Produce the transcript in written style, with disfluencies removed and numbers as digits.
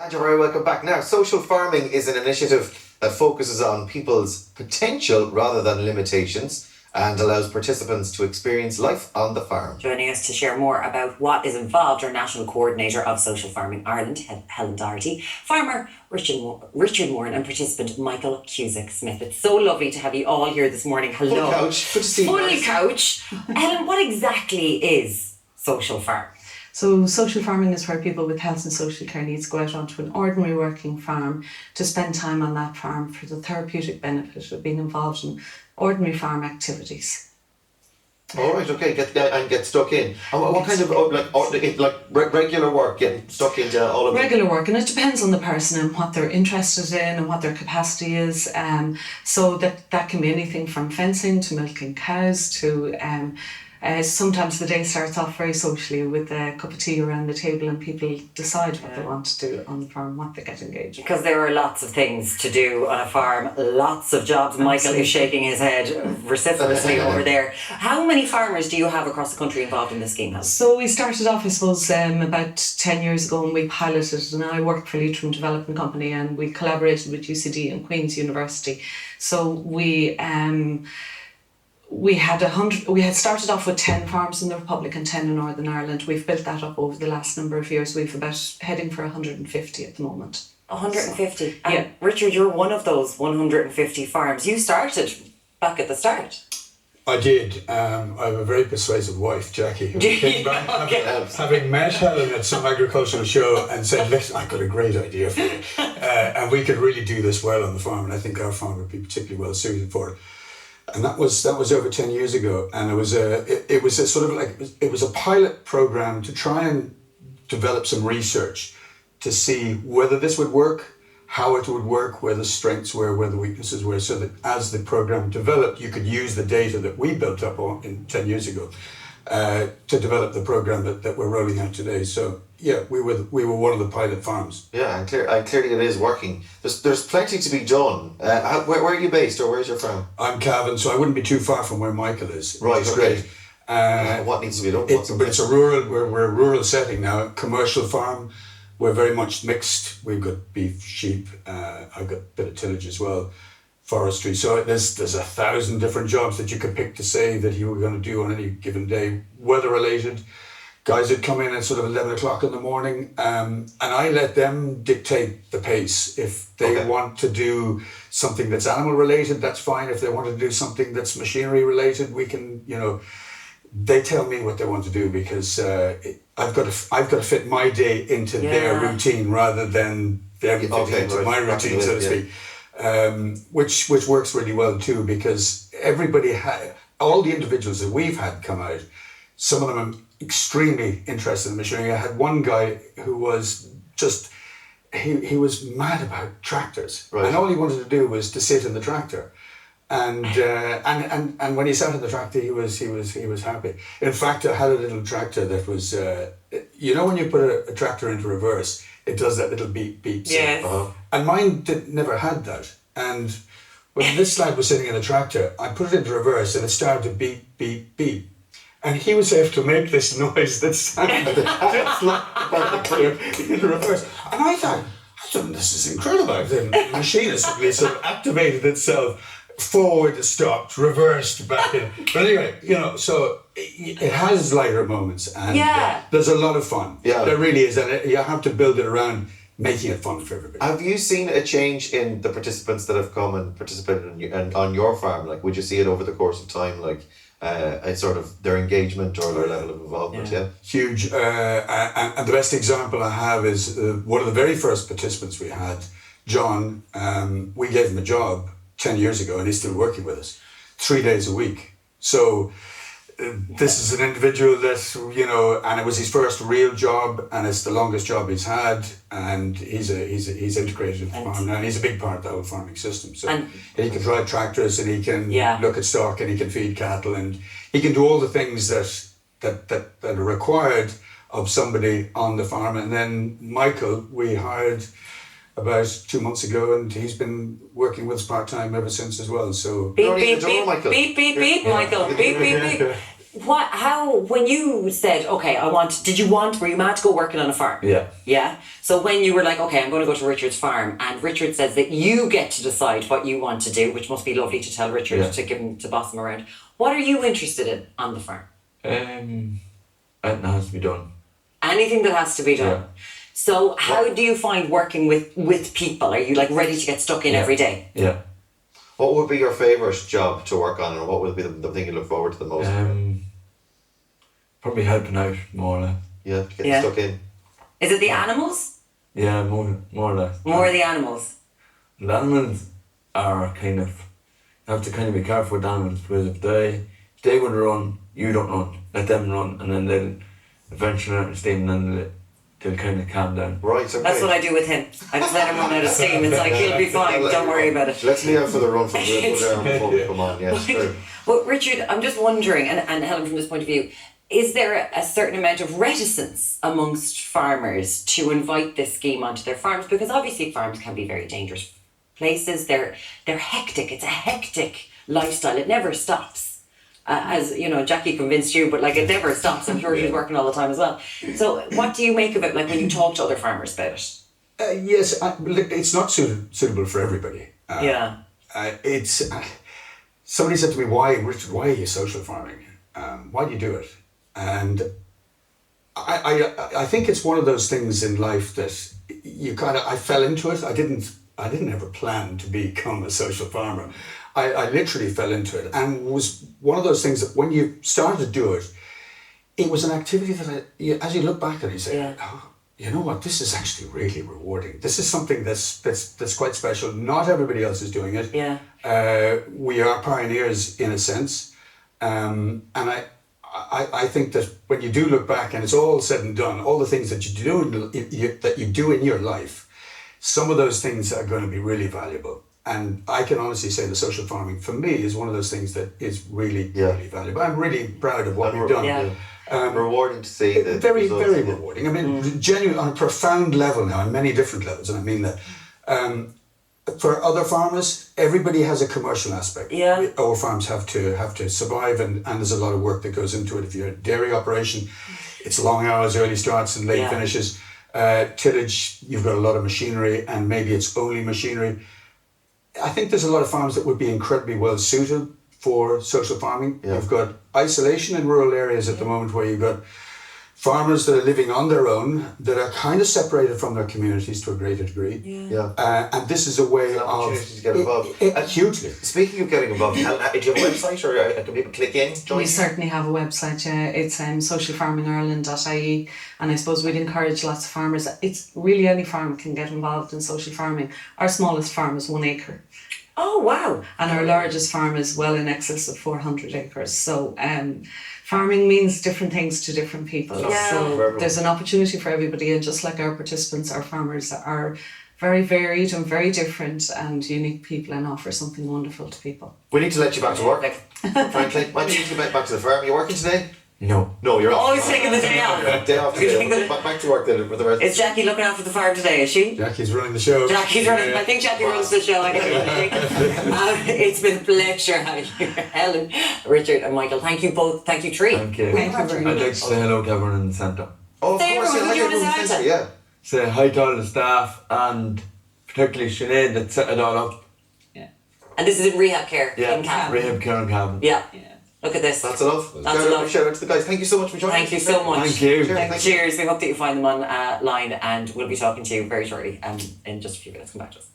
And you're very welcome back. Now, social farming is an initiative that focuses on people's potential rather than limitations and allows participants to experience life on the farm. Joining us to share more about what is involved, our National Coordinator of Social Farming Ireland, Helen Doherty, farmer Richard Moran and participant Michael Cusack-Smith. It's so lovely to have you all here this morning. Hello. Full couch. Good to see you. Full couch. Helen, what exactly is social farming? So social farming is where people with health and social care needs go out onto an ordinary working farm to spend time on that farm for the therapeutic benefit of being involved in ordinary farm activities. All right, okay, get stuck in. And what kind of regular work, getting stuck into all of it? Regular work, and it depends on the person and what they're interested in and what their capacity is. So that can be anything from fencing to milking cows to sometimes the day starts off very socially with a cup of tea around the table and people decide what they want to do on the farm, what they get engaged in. Because there are lots of things to do on a farm, lots of jobs. Absolutely. Michael is shaking his head vociferously over there. How many farmers do you have across the country involved in this scheme, Helen? So we started off, I suppose, about 10 years ago, and we piloted, and I work for Leitrim Development Company, and we collaborated with UCD and Queen's University. So we had started off with 10 farms in the Republic and 10 in Northern Ireland. We've built that up over the last number of years. We've about heading for 150 at the moment. 150? So, yeah. Richard, you're one of those 150 farms. You started back at the start. I did. I have a very persuasive wife, Jackie, who came back having met Helen at some agricultural show and said, listen, I've got a great idea for you. And we could really do this well on the farm, and I think our farm would be particularly well suited for it. And that was over 10 years ago, and it was a pilot program to try and develop some research to see whether this would work, how it would work, where the strengths were, where the weaknesses were, so that as the program developed, you could use the data that we built up in 10 years ago to develop the program that we're rolling out today. So yeah, we were one of the pilot farms. Yeah, and clearly it is working. There's plenty to be done. Where are you based, or where's your farm? I'm Cavan, so I wouldn't be too far from where Michael is. Right, which is okay. Great. What needs to be done? But it's a rural. We're a rural setting now. Commercial farm. We're very much mixed. We've got beef, sheep. I've got a bit of tillage as well. Forestry. So there's 1,000 different jobs that you could pick to say that you were going to do on any given day, weather related. Guys would come in at sort of 11 o'clock in the morning, and I let them dictate the pace. If they want to do something that's animal related, that's fine. If they want to do something that's machinery related, we can, they tell me what they want to do, because I've got to fit my day into their routine rather than them fitting into my routine, so to speak. Which works really well too, because all the individuals that we've had come out, some of them are extremely interested in machinery. I had one guy who was just, he was mad about tractors, and all he wanted to do was to sit in the tractor. And when he sat in the tractor, he was happy. In fact, I had a little tractor that was, when you put a tractor into reverse, it does that little beep beep. Yes. And mine never had that. And when this lad was sitting in the tractor, I put it into reverse and it started to beep beep beep. And he was able to make this noise that sounded just like in reverse. And I thought, this is incredible. The machine has suddenly sort of activated itself. Forward, stopped, reversed, back in. But anyway, so it has lighter moments, and there's a lot of fun. Yeah, there really is, and you have to build it around making it fun for everybody. Have you seen a change in the participants that have come and participated on your farm? Like, would you see it over the course of time, like a sort of their engagement or their level of involvement? Yeah. Huge. And the best example I have is one of the very first participants we had, John. We gave him a job 10 years ago, and he's still working with us 3 days a week. So this is an individual that, and it was his first real job, and it's the longest job he's had, and he's integrated in the farm now, and he's a big part of the whole farming system. So he can drive tractors, and he can look at stock, and he can feed cattle, and he can do all the things that are required of somebody on the farm. And then Michael, we hired about 2 months ago, and he's been working with us part-time ever since as well. So beep, beep, beep, Michael. Beep, beep, beep, Michael. Beep, beep, beep. when you said, okay, were you mad to go working on a farm? Yeah. Yeah. So when you were like, okay, I'm going to go to Richard's farm, and Richard says that you get to decide what you want to do, which must be lovely to tell Richard to boss him around. What are you interested in on the farm? Anything has to be done. Anything that has to be done. Yeah. So how do you find working with people? Are you like ready to get stuck in every day? Yeah. What would be your favourite job to work on, and what would be the thing you look forward to the most? Probably helping out more or less. Yeah, getting stuck in. Is it the animals? Yeah, more or less. More of the animals. The animals are kind of, you have to kind of be careful with animals, because if they would run, you don't run. Let them run, and then they'll eventually run out of steam, and then they'll kind of calm down. Right, okay. That's what I do with him. I just let him run out of steam. It's like, he'll be fine, don't worry about it. Let's leave out for the run from the before we come on. Yes, true. But Richard, I'm just wondering, and Helen, from this point of view, is there a certain amount of reticence amongst farmers to invite this scheme onto their farms? Because obviously farms can be very dangerous places. They're hectic. It's a hectic lifestyle. It never stops. As you know, Jackie convinced you, but like it never stops. I'm sure she's working all the time as well. So what do you make of it, like when you talk to other farmers about it? Yes, it's not suitable for everybody. Somebody said to me, Richard, why are you social farming? Why do you do it? And I think it's one of those things in life that I fell into it. I didn't ever plan to become a social farmer. I literally fell into it, and was one of those things that when you started to do it, it was an activity that as you look back at it, you say, oh, you know what, this is actually really rewarding. This is something that's quite special. Not everybody else is doing it. Yeah. We are pioneers in a sense, and I think that when you do look back and it's all said and done, all the things that you do in your life, some of those things are going to be really valuable. And I can honestly say the social farming for me is one of those things that is really, really valuable. I'm really proud of what we've done. Yeah. Rewarding to see that. Very, very rewarding. I mean, genuinely on a profound level now, on many different levels, and I mean that. For other farmers, everybody has a commercial aspect. Yeah. Our farms have to survive, and there's a lot of work that goes into it. If you're a dairy operation, it's long hours, early starts and late finishes. Tillage, you've got a lot of machinery, and maybe it's only machinery. I think there's a lot of farms that would be incredibly well suited for social farming. Yeah. You've got isolation in rural areas at the moment where you've got farmers that are living on their own, that are kind of separated from their communities to a greater degree. And this is a way of... opportunity to get involved. Hugely. Speaking of getting involved, do you have a website or can people click in, join? We certainly have a website, it's socialfarmingireland.ie, and I suppose we'd encourage lots of farmers. It's really any farm can get involved in social farming. Our smallest farm is 1 acre. Oh, wow. And our largest farm is well in excess of 400 acres. So farming means different things to different people. Yeah. So there's an opportunity for everybody, and just like our participants, our farmers are very varied and very different and unique people, and offer something wonderful to people. We need to let you back to work. Frankly, why don't you get back to the farm? Are you working today? No. No, you're always taking the day off. Day off today. Back to work then with the rest. Is Jackie looking after the farm today, is she? Jackie's running the show. Jackie's running. I think Jackie runs the show. It's been a pleasure having you, Helen, Richard, and Michael. Thank you both. Thank you, Tree. Thank you. Thank you very I'd much. like to say hello to everyone in the centre. Oh, of Say course, everyone, yeah, who do you want to say? yeah. Say hi to all the staff, and particularly Sinead that set it all up. And this is in rehab care in Cavan. Rehab care in Cavan. Yeah. Look at this. That's enough. That's enough. Shout out to the guys. Thank you so much for joining us. Thank you so much. Thank you. Cheers. We hope that you find them on line, and we'll be talking to you very shortly in just a few minutes. Come back to us.